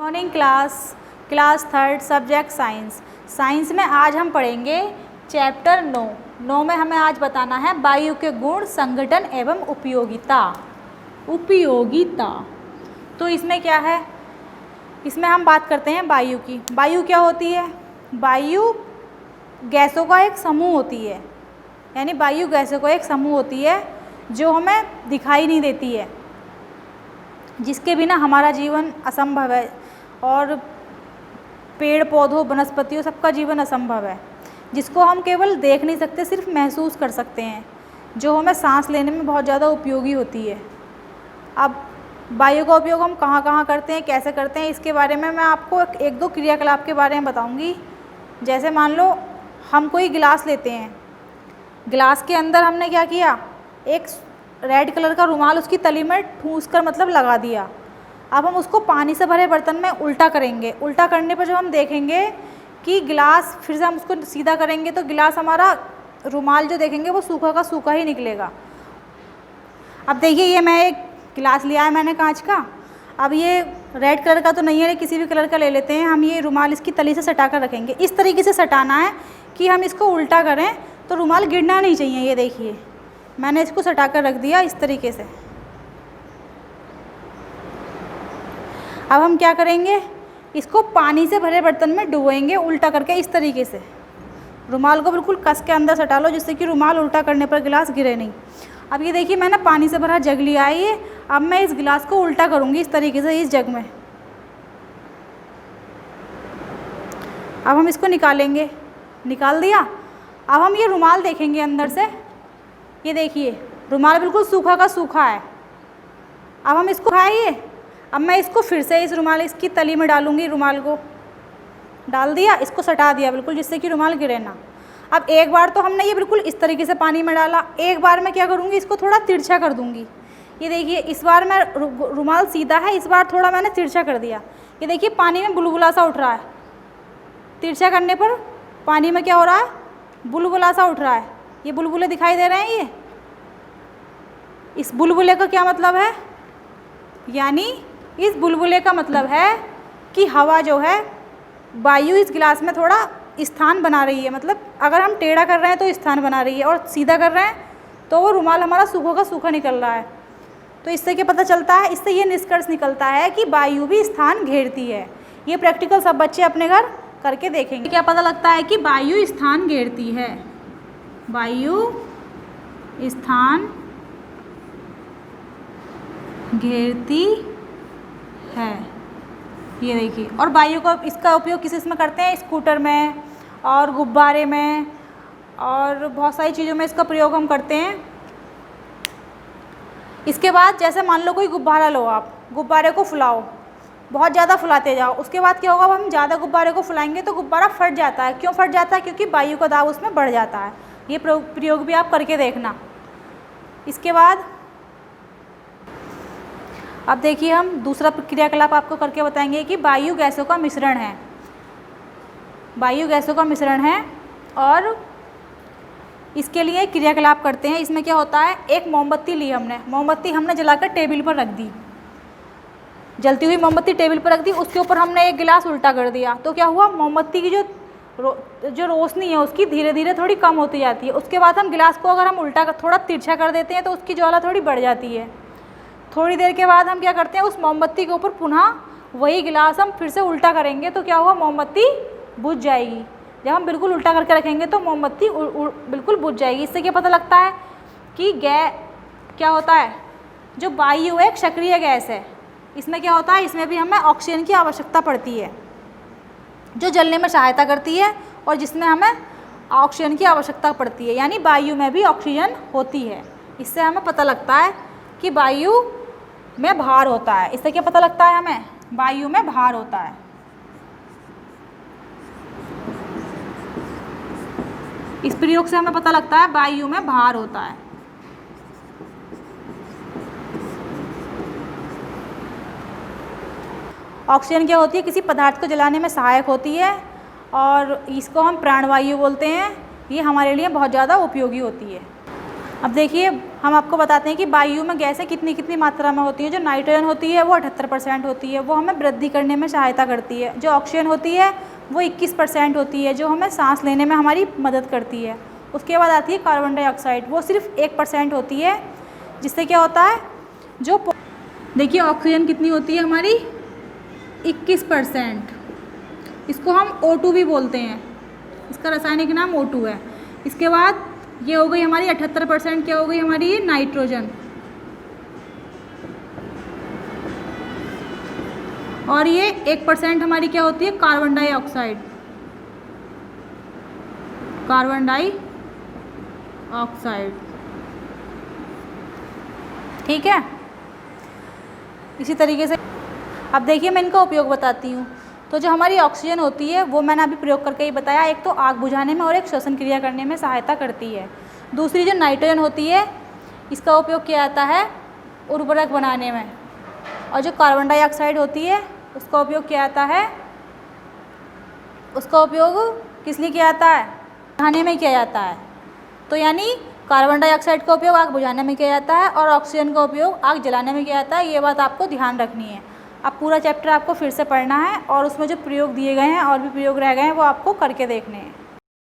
Morning class third subject science में आज हम पढ़ेंगे चैप्टर 9 में हमें आज बताना है वायु के गुण, संगठन एवं उपयोगिता। तो इसमें क्या है, इसमें हम बात करते हैं वायु की। वायु क्या होती है? वायु गैसों का एक समूह होती है, यानी वायु गैसों का एक समूह होती है जो हमें दिखाई नहीं देती है, जिसके बिना हमारा जीवन असंभव है और पेड़ पौधों वनस्पतियों सबका जीवन असंभव है, जिसको हम केवल देख नहीं सकते, सिर्फ महसूस कर सकते हैं, जो हमें सांस लेने में बहुत ज़्यादा उपयोगी होती है। अब वायु का उपयोग हम कहाँ कहाँ करते हैं, कैसे करते हैं, इसके बारे में मैं आपको एक दो क्रियाकलाप के बारे में बताऊँगी। जैसे मान लो हम कोई गिलास लेते हैं, गिलास के अंदर हमने क्या किया, एक रेड कलर का रुमाल उसकी तली में ठूंस कर मतलब लगा दिया। अब हम उसको पानी से भरे बर्तन में उल्टा करेंगे। उल्टा करने पर जब हम देखेंगे कि गिलास, फिर से हम उसको सीधा करेंगे तो गिलास हमारा रुमाल जो देखेंगे वो सूखा का सूखा ही निकलेगा। अब देखिए, ये मैं एक गिलास लिया है मैंने कांच का। अब ये रेड कलर का तो नहीं है, किसी भी कलर का ले लेते हैं। हम ये रुमाल इसकी तली से सटा कर रखेंगे। इस तरीके से सटाना है कि हम इसको उल्टा करें तो रुमाल गिरना नहीं चाहिए। ये देखिए, मैंने इसको सटा कर रख दिया इस तरीके से। अब हम क्या करेंगे, इसको पानी से भरे बर्तन में डुबोएंगे उल्टा करके इस तरीके से। रुमाल को बिल्कुल कस के अंदर सटा लो, जिससे कि रुमाल उल्टा करने पर गिलास गिरे नहीं। अब ये देखिए, मैंने पानी से भरा जग लिया है ये। अब मैं इस गिलास को उल्टा करूँगी इस तरीके से इस जग में। अब हम इसको निकालेंगे, निकाल दिया। अब हम ये रुमाल देखेंगे अंदर से। ये देखिए, रुमाल बिल्कुल सूखा का सूखा है। अब हम इसको खाइए। अब मैं इसको फिर से इस रुमाल इसकी तली में डालूंगी। रुमाल को डाल दिया, इसको सटा दिया बिल्कुल, जिससे कि रुमाल गिरे ना। अब एक बार तो हमने ये बिल्कुल इस तरीके से पानी में डाला, एक बार मैं क्या करूँगी, इसको थोड़ा तिरछा कर दूँगी। ये देखिए, इस बार मैं रुमाल सीधा है, इस बार थोड़ा मैंने तिरछा कर दिया। ये देखिए, पानी में बुलबुला सा उठ रहा है। तिरछा करने पर पानी में क्या हो रहा है, बुलबुला सा उठ रहा है। ये बुलबुले दिखाई दे रहे हैं। ये इस बुलबुले का क्या मतलब है, यानी इस बुलबुले का मतलब है कि हवा जो है, वायु इस गिलास में थोड़ा स्थान बना रही है। मतलब अगर हम टेढ़ा कर रहे हैं तो स्थान बना रही है, और सीधा कर रहे हैं तो वो रुमाल हमारा सूखा का सूखा निकल रहा है। तो इससे क्या पता चलता है, इससे ये निष्कर्ष निकलता है कि वायु भी स्थान घेरती है। ये प्रैक्टिकल सब बच्चे अपने घर करके देखेंगे। क्या पता लगता है कि वायु स्थान घेरती है, वायु स्थान घेरती है। ये देखिए, और वायु का इसका उपयोग किस में करते हैं, स्कूटर में और गुब्बारे में और बहुत सारी चीज़ों में इसका प्रयोग हम करते हैं। इसके बाद जैसे मान लो कोई गुब्बारा लो, आप गुब्बारे को फुलाओ, बहुत ज़्यादा फुलाते जाओ। उसके बाद क्या होगा, हम ज़्यादा गुब्बारे को फुलाएंगे तो गुब्बारा फट जाता है। क्यों फट जाता है? क्योंकि वायु का दाब उसमें बढ़ जाता है। ये प्रयोग भी आप करके देखना। इसके बाद अब देखिए, हम दूसरा क्रियाकलाप आपको करके बताएंगे कि वायु गैसों का मिश्रण है। वायु गैसों का मिश्रण है और इसके लिए क्रियाकलाप करते हैं। इसमें क्या होता है, एक मोमबत्ती ली हमने, मोमबत्ती हमने जलाकर टेबल पर रख दी। जलती हुई मोमबत्ती टेबल पर रख दी, उसके ऊपर हमने एक गिलास उल्टा कर दिया। तो क्या हुआ, मोमबत्ती की जो रोशनी है उसकी धीरे धीरे थोड़ी कम होती जाती है। उसके बाद हम गिलास को अगर हम उल्टा थोड़ा तिरछा कर देते हैं तो उसकी ज्वाला थोड़ी बढ़ जाती है। थोड़ी देर के बाद हम क्या करते हैं, उस मोमबत्ती के ऊपर पुनः वही गिलास हम फिर से उल्टा करेंगे तो क्या हुआ, मोमबत्ती बुझ जाएगी। जब हम बिल्कुल उल्टा करके रखेंगे तो मोमबत्ती बिल्कुल बुझ जाएगी। इससे क्या पता लगता है कि क्या होता है, जो वायु एक सक्रिय गैस है। इसमें क्या होता है, इसमें भी हमें ऑक्सीजन की आवश्यकता पड़ती है, जो जलने में सहायता करती है और जिसमें हमें ऑक्सीजन की आवश्यकता पड़ती है, यानी वायु में भी ऑक्सीजन होती है। इससे हमें पता लगता है कि वायु में भार होता है। इससे क्या पता लगता है हमें, वायु में भार होता है। इस प्रयोग से हमें पता लगता है वायु में भार होता है। ऑक्सीजन क्या होती है, किसी पदार्थ को जलाने में सहायक होती है और इसको हम प्राणवायु बोलते हैं। ये हमारे लिए बहुत ज़्यादा उपयोगी होती है। अब देखिए हम आपको बताते हैं कि वायु में गैसें कितनी कितनी मात्रा में होती हैं। जो नाइट्रोजन होती है वो 78% होती है, वो हमें वृद्धि करने में सहायता करती है। जो ऑक्सीजन होती है वो 21% होती है, जो हमें सांस लेने में हमारी मदद करती है। उसके बाद आती है कार्बन डाइऑक्साइड, वो सिर्फ 1% होती है, जिससे क्या होता है जो देखिए ऑक्सीजन कितनी होती है हमारी 21%, इसको हम O2 भी बोलते हैं, इसका रासायनिक नाम O2 है। इसके बाद ये हो गई हमारी 78%, क्या हो गई हमारी ये नाइट्रोजन, और ये 1% हमारी क्या होती है कार्बन डाइऑक्साइड, कार्बन डाइऑक्साइड। ठीक है, इसी तरीके से अब देखिए मैं इनका उपयोग बताती हूँ। तो जो हमारी ऑक्सीजन होती है वो मैंने अभी प्रयोग करके ही बताया, एक तो आग बुझाने में और एक श्वसन क्रिया करने में सहायता करती है। दूसरी जो नाइट्रोजन होती है इसका उपयोग किया जाता है उर्वरक बनाने में, और जो कार्बन डाइऑक्साइड होती है उसका उपयोग किया जाता है, उसका उपयोग किस लिए किया जाता है, बुझाने में किया जाता है। तो यानी कार्बन डाइऑक्साइड का उपयोग आग बुझाने में किया जाता है और ऑक्सीजन का उपयोग आग जलाने में किया जाता है। ये बात आपको ध्यान रखनी है। अब पूरा चैप्टर आपको फिर से पढ़ना है और उसमें जो प्रयोग दिए गए हैं और भी प्रयोग रह गए हैं वो आपको करके देखने हैं।